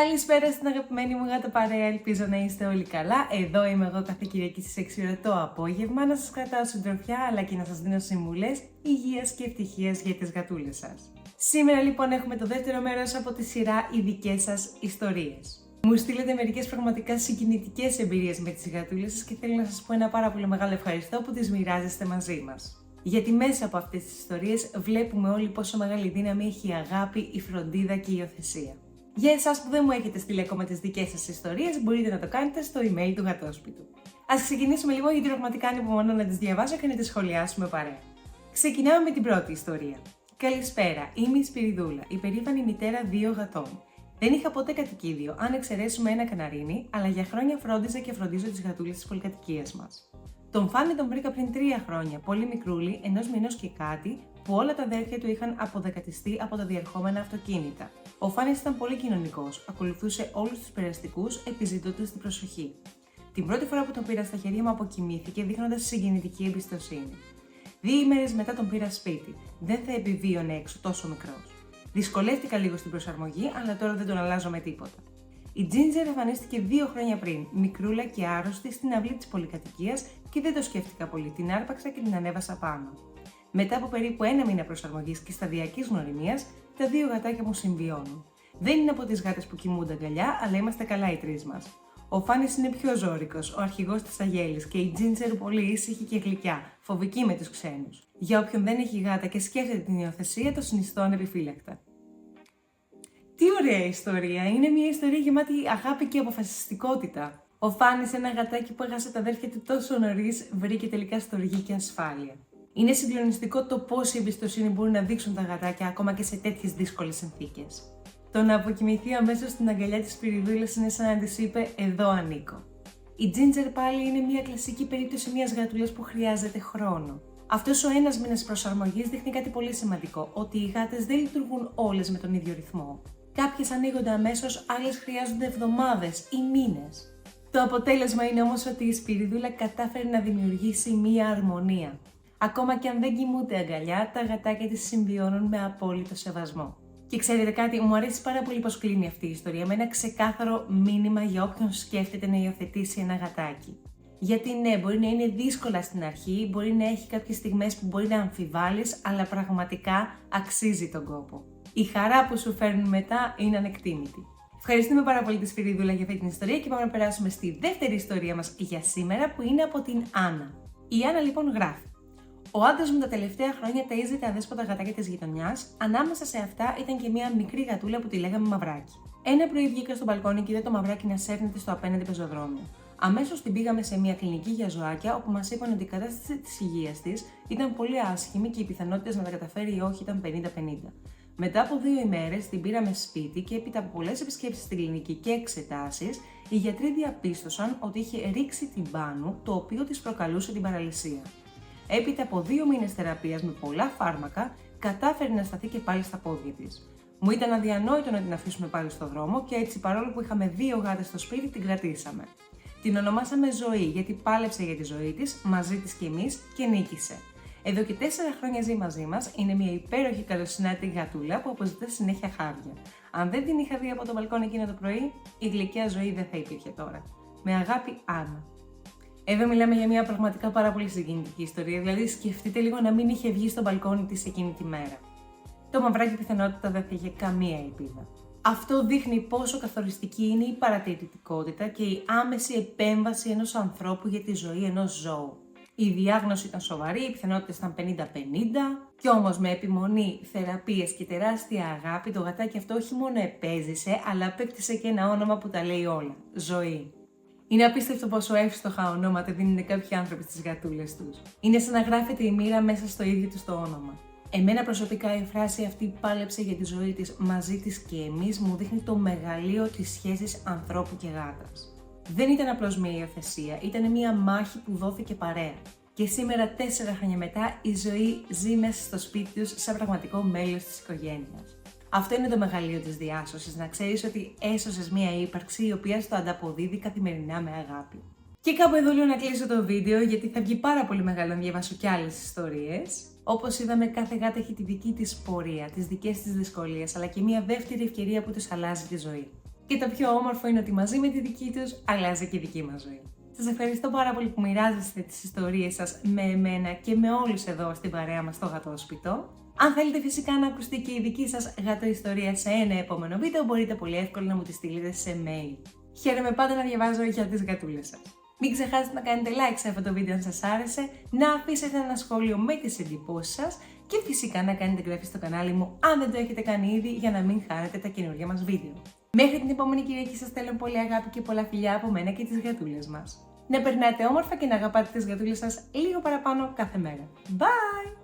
Καλησπέρα στην αγαπημένη μου γάτα παρέα, ελπίζω να είστε όλοι καλά. Εδώ είμαι εγώ κάθε Κυριακή στις 6 ώρα το απόγευμα να σας κρατάω συντροφιά αλλά και να σας δίνω συμβουλές υγείας και ευτυχίας για τις γατούλες σας. Σήμερα λοιπόν έχουμε το δεύτερο μέρος από τη σειρά «Οι δικές σας ιστορίες». Μου στείλετε μερικές πραγματικά συγκινητικές εμπειρίες με τις γατούλες σας και θέλω να σας πω ένα πάρα πολύ μεγάλο ευχαριστώ που τις μοιράζεστε μαζί μας. Γιατί μέσα από αυτές τις ιστορίες βλέπουμε όλοι πόσο μεγάλη δύναμη έχει η αγάπη, η φροντίδα και η υιοθεσία. Για εσάς που δεν μου έχετε στείλει ακόμα τις δικές σας ιστορίες, μπορείτε να το κάνετε στο email του Γατόσπιτου. Ας ξεκινήσουμε λοιπόν γιατί πραγματικά ανυπομονώ να τις διαβάσω και να τις σχολιάσουμε παρέα. Ξεκινάμε με την πρώτη ιστορία. Καλησπέρα, είμαι η Σπυριδούλα, η περήφανη μητέρα 2 γατών. Δεν είχα ποτέ κατοικίδιο, αν εξαιρέσουμε ένα καναρίνι, αλλά για χρόνια φρόντιζα και φροντίζω τις γατούλες της πολυκατοικίας μας. Τον Φάνη τον βρήκα πριν 3 χρόνια, πολύ μικρούλι, 1 μηνός και κάτι, που όλα τα αδέρφια του είχαν αποδεκατιστεί από τα διερχόμενα αυτοκίνητα. Ο Φάνης ήταν πολύ κοινωνικός, ακολουθούσε όλους τους περαστικούς, επιζητώντας την προσοχή. Την πρώτη φορά που τον πήρα στα χέρια μου αποκοιμήθηκε, δείχνοντας συγκινητική εμπιστοσύνη. 2 ημέρες μετά τον πήρα σπίτι. Δεν θα επιβίωνε έξω τόσο μικρός. Δυσκολεύτηκα λίγο στην προσαρμογή, αλλά τώρα δεν τον αλλάζω με τίποτα. Η Ginger εμφανίστηκε 2 χρόνια πριν, μικρούλα και άρρωστη, στην αυλή της πολυκατοικίας και δεν το σκέφτηκα πολύ. Την άρπαξα και την ανέβασα πάνω. Μετά από περίπου 1 μήνα προσαρμογής και σταδιακής γνωριμίας, τα 2 γατάκια μου συμβιώνουν. Δεν είναι από τις γάτες που κοιμούνται αγκαλιά, αλλά είμαστε καλά οι 3 μας. Ο Φάνης είναι πιο ζώρικος, ο αρχηγός της Αγέλης, και η Ginger πολύ ήσυχη και γλυκιά, φοβική με τους ξένους. Για όποιον δεν έχει γάτα και σκέφτεται την υιοθεσία, το συνιστώ ανεπιφύλακτα. Τι ωραία ιστορία! Είναι μια ιστορία γεμάτη αγάπη και αποφασιστικότητα. Ο Φάνης, ένα γατάκι που έχασε τα αδέρφια του τόσο νωρίς, βρήκε τελικά στοργή και ασφάλεια. Είναι συγκλονιστικό το πόση εμπιστοσύνη μπορούν να δείξουν τα γατάκια ακόμα και σε τέτοιες δύσκολες συνθήκες. Το να αποκοιμηθεί αμέσως στην αγκαλιά της Σπυριδούλας είναι σαν να της είπε «Εδώ ανήκω». Η Ginger πάλι είναι μια κλασική περίπτωση μιας γατούλας που χρειάζεται χρόνο. Αυτός ο 1 μήνας προσαρμογής δείχνει κάτι πολύ σημαντικό, ότι οι γάτες δεν λειτουργούν όλες με τον ίδιο ρυθμό. Κάποιες ανοίγονται αμέσως, άλλες χρειάζονται εβδομάδες ή μήνες. Το αποτέλεσμα είναι όμως ότι η Σπυριδούλα κατάφερε να δημιουργήσει μία αρμονία. Ακόμα και αν δεν κοιμούνται αγκαλιά, τα γατάκια της συμβιώνουν με απόλυτο σεβασμό. Και ξέρετε κάτι, μου αρέσει πάρα πολύ πως κλείνει αυτή η ιστορία με ένα ξεκάθαρο μήνυμα για όποιον σκέφτεται να υιοθετήσει ένα γατάκι. Γιατί ναι, μπορεί να είναι δύσκολα στην αρχή, μπορεί να έχει κάποιες στιγμές που μπορεί να αμφιβάλλεις, αλλά πραγματικά αξίζει τον κόπο. Η χαρά που σου φέρνουν μετά είναι ανεκτήμητη. Ευχαριστούμε πάρα πολύ τη Σπυριδούλα για αυτή την ιστορία και πάμε να περάσουμε στη δεύτερη ιστορία μας για σήμερα, που είναι από την Άννα. Η Άννα λοιπόν γράφει: Ο άντρας μου τα τελευταία χρόνια ταΐζει τα αδέσποτα γατάκια της γειτονιάς, ανάμεσα σε αυτά ήταν και μια μικρή γατούλα που τη λέγαμε Μαυράκι. Ένα πρωί βγήκα στο μπαλκόνι και είδα το Μαυράκι να σέρνεται στο απέναντι πεζοδρόμιο. Αμέσως την πήγαμε σε μια κλινική για ζωάκια, όπου μας είπαν ότι η κατάσταση της υγείας της ήταν πολύ άσχημη και οι πιθανότητες να τα καταφέρει ή όχι ήταν 50-50. Μετά από 2 ημέρες την πήραμε σπίτι και έπειτα από πολλές επισκέψεις στην κλινική και εξετάσεις, οι γιατροί διαπίστωσαν ότι είχε ρίξει την μπάνου, το οποίο της προκαλούσε την παραλυσία. Έπειτα από 2 μήνες θεραπείας με πολλά φάρμακα, κατάφερε να σταθεί και πάλι στα πόδια της. Μου ήταν αδιανόητο να την αφήσουμε πάλι στο δρόμο και έτσι, παρόλο που είχαμε 2 γάτες στο σπίτι, την κρατήσαμε. Την ονομάσαμε Ζωή γιατί πάλεψε για τη ζωή της, μαζί της και εμείς, και νίκησε. Εδώ και 4 χρόνια ζει μαζί μας, είναι μια υπέροχη καλοσυνάτη γατούλα που αποζητά συνέχεια χάδια. Αν δεν την είχα δει από το μπαλκόνι εκείνο το πρωί, η γλυκιά Ζωή δεν θα υπήρχε τώρα. Με αγάπη, Άννα. Εδώ μιλάμε για μια πραγματικά πάρα πολύ συγκινητική ιστορία, δηλαδή σκεφτείτε λίγο να μην είχε βγει στο μπαλκόνι της εκείνη τη μέρα. Το Μαυράκι πιθανότητα δεν θα είχε καμία ελπίδα. Αυτό δείχνει πόσο καθοριστική είναι η παρατηρητικότητα και η άμεση επέμβαση ενός ανθρώπου για τη ζωή ενός ζώου. Η διάγνωση ήταν σοβαρή, οι πιθανότητες ήταν 50-50, κι όμως με επιμονή, θεραπείες και τεράστια αγάπη, το γατάκι αυτό όχι μόνο επέζησε, αλλά απέκτησε και ένα όνομα που τα λέει όλα: Ζωή. Είναι απίστευτο πόσο εύστοχα ονόματα δίνουν κάποιοι άνθρωποι στις γατούλες τους. Είναι σαν να γράφεται η μοίρα μέσα στο ίδιο τους το όνομα. Εμένα προσωπικά η φράση αυτή «πάλεψε για τη ζωή της, μαζί της και εμείς» μου δείχνει το μεγαλείο της σχέσης ανθρώπου και γάτας. Δεν ήταν απλώς μια υιοθεσία, ήταν μια μάχη που δόθηκε παρέα. Και σήμερα, 4 χρόνια μετά, η Ζωή ζει μέσα στο σπίτι τους σαν πραγματικό μέλος της οικογένειας. Αυτό είναι το μεγαλείο της διάσωσης, να ξέρεις ότι έσωσες μια ύπαρξη η οποία στο ανταποδίδει καθημερινά με αγάπη. Και κάπου εδώ λέω να κλείσω το βίντεο, γιατί θα βγει πάρα πολύ μεγάλο να διαβάσω κι άλλες ιστορίες. Όπως είδαμε, κάθε γάτα έχει τη δική της πορεία, τις δικές της δυσκολίες, αλλά και μια δεύτερη ευκαιρία που τους αλλάζει τη ζωή. Και το πιο όμορφο είναι ότι μαζί με τη δική τους αλλάζει και η δική μας ζωή. Σας ευχαριστώ πάρα πολύ που μοιράζεστε τις ιστορίες σας με εμένα και με όλους εδώ στην παρέα μας στο γατόσπιτο. Αν θέλετε φυσικά να ακουστεί και η δική σας γατοϊστορία σε ένα επόμενο βίντεο, μπορείτε πολύ εύκολα να μου τη στείλετε σε mail. Χαίρομαι πάντα να διαβάζω για τις γατούλες σας. Μην ξεχάσετε να κάνετε like σε αυτό το βίντεο αν σας άρεσε, να αφήσετε ένα σχόλιο με τις εντυπώσεις σας και φυσικά να κάνετε εγγραφή στο κανάλι μου αν δεν το έχετε κάνει ήδη για να μην χάνετε τα καινούργια μας βίντεο. Μέχρι την επόμενη Κυριακή σας στέλνω πολύ αγάπη και πολλά φιλιά από μένα και τις γατούλες μας. Να περνάτε όμορφα και να αγαπάτε τις γατούλες σας λίγο παραπάνω κάθε μέρα. Bye!